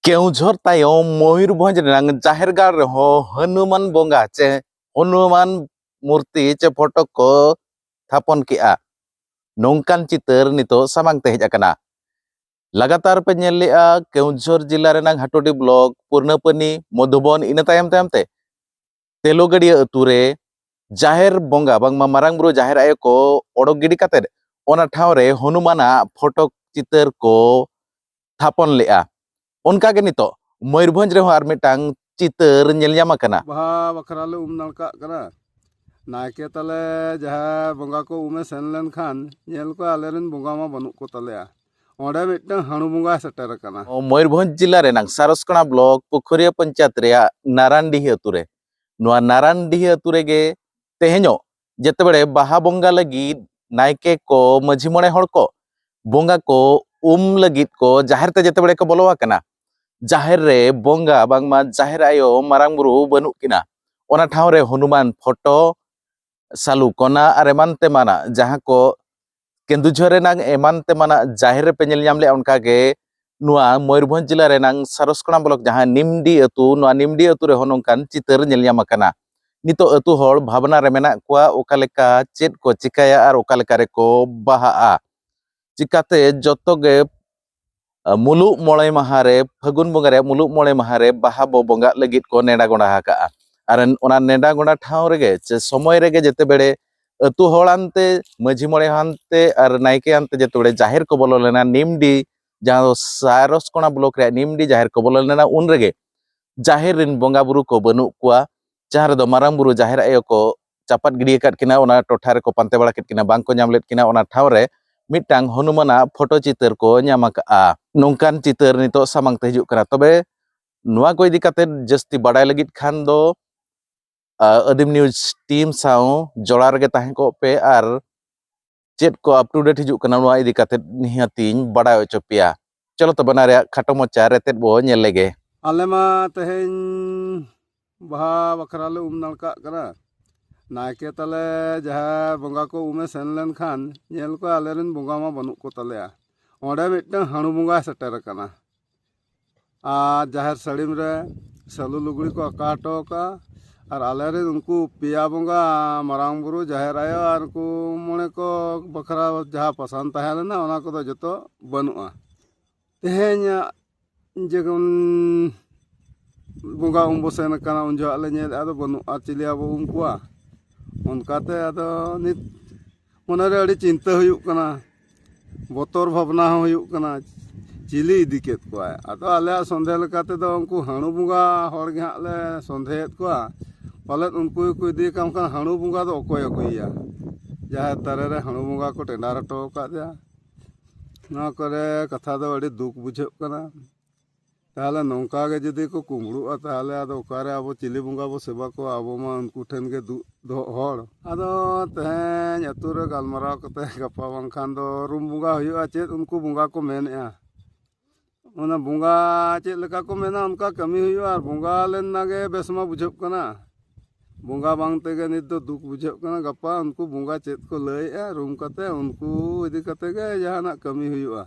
केउझर तायम मयूरभंज रंग जाहेरगाड़ रहो हनुमान बोंगा चे हनुमान मूर्ति चे फोटो को थापन किया नौकान चितर नितो सामांग ते हेज अकना लगातार पे नेल लेआ केउझर जिला रेनांग हाटोडी ब्लॉक पूर्णपनी मधुबन इन तायम तायम ते तेलोगड़िया अतुरे जाहेर बोंगा बांगमा मारांग बुरु जाहेर आयो को ओडोक गिडी कातेद ओना ठाव रे हनुमाना फोटो चितर को थापन लेआ उनका के नितो मयूरभंज रे आर मिटांग चितर नेल ᱧᱟᱢ ᱟᱠᱟᱱᱟ बहा बखरा ले नालका करा नायके तले जहाँ बंगा को उमे सेन लेन खान नेल को आलेरन बंगा मा बनु को तलेया ओडे मिटन हाणु बंगा सेटर कना मयूरभंज जिला रेनांग सारसकणा ब्लॉक पुखरिया पंचायत रे नारायणडीही अतु रे नोआ नारायणडीही अतु रे गे तेहेñो जेतेबेले बाहा बंगा लगी नायके को मझी मणे हड़ को बंगा को लगित को जाहेर ते जेतेबेले को बोलवा कना जाहेर रे बोंगा बांगमा जाहेर आयो मारांग बुरु बनु किना ओना ठाव रे हनुमान फोटो सालू कोना आर एमान तेमाना जहां को केंदुझर रेनांग एमान तेमाना जाहेर रे पे नेल ᱧᱟᱢ ले उनका गे नुआ मयूरभंज जिला रेनांग सारसकणा ब्लॉक जहां निमडी अतु नुआ निमडी अतु रे होनोंकान चितर नेल ᱧᱟᱢ आकना नितो अतु हड़ भावना रे मेना कुआ ओका लेका चेद को चिकाया आर ओका लेका रे को बाहा चिकाते जतो गे मुलु मोळे महारे फगुन बंगा रे मुलु मोळे महारे बाहा बो बंगा लगित को नेडा गोंडा हाका आर ओना नेडा गोंडा ठाव रेगे चे समय रेगे जेते बेड़े अतु होड़ानते मझी मोळे हानते आर नायके हानते जेते बेड़े जाहिर को बोलो लेना निमडी जहां सारसकणा ब्लॉक रे निमडी जाहिर को बोलो लेना उन रेगे जाहिर रिन बंगा बुरु को बनु कुआ जहां रे दो मारांग बुरु जाहिर आयो को चापात गिडी काट किना ओना टोठा रे को पांते बड़ा किट किना बांग को ᱧᱟᱢ लेत किना ओना ठाव रे मिटांग हनुमाना फोटो चितर को ᱧᱟᱢ आका नौकान चितर नितो सामांग ते हिजुक कना तबे नुआ को इदी काते जस्ती बाडाय लगित खान दो अदिम न्यूज टीम साउ जोड़ा रगे ताहें को पे आर चेट को अप टू डेट हिजुक कना नुआ इदी काते निहातीन बाडाय ओचो पिया चलो तबे ना रे खाटो मोचा रेतेत बो नेल लेगे आले मा तेहेन बहा बखरा ले नालका करा नायके तले जहाँ बंगा को उमे सेन लेन खान नेल को आलेरन बंगा मा बनु को तलेया ओडे मिटन हाणु बंगा सेटर कना आ जाहेर सड़ीम रे सलू लुगड़ी को अकाटो का और आलेरे उनको पिया बंगा मारांग बुरु जाहेर आयो और उनको मने को बखरा जहाँ पसंद तहे लेना ओना को जतो बनुआ तेहेन जेगन बंगा उम बसेन कना उन जो आले नेल आदो बनुआ चिलिया बो उम कुआ उनकाते आदो नित मने रे अड़ी चिंता हुयुक कना बोतर भावना हुयुक कना चिली इदी केत कोआ आदो आले संधे लेकाते दो उनको हाणु बंगा हड़ गे हाले संधेत कोआ पाले उनको को इदी काम खान हाणु बंगा दो अकोय अकोया जहां तारे रे हाणु बंगा को टेंडार हटो का दिया ना करे कथा दो अड़ी दुख बुझे कना ताले नौका गे जदी को कुमड़ुआ ताले आदो ओकारे आबो चिली बंगा बो सेवा को आबो मा उनको ठेन गे दो हड़ आदो तेहेन अतु रे गालमाराव कते गपा बांखान दो रूम बंगा हुयुआ चेद उनको बंगा को मेनया ओना बंगा चेद लेका को मेना उनका कमी हुयुआ आर बंगा लेन नागे बेसमा बुझब कना बंगा बांग तेगे नित दो दुख बुझब कना गपा उनको बंगा चेद को लयआ रूम कते उनको इदी कते गे जहाना कमी हुयुआ।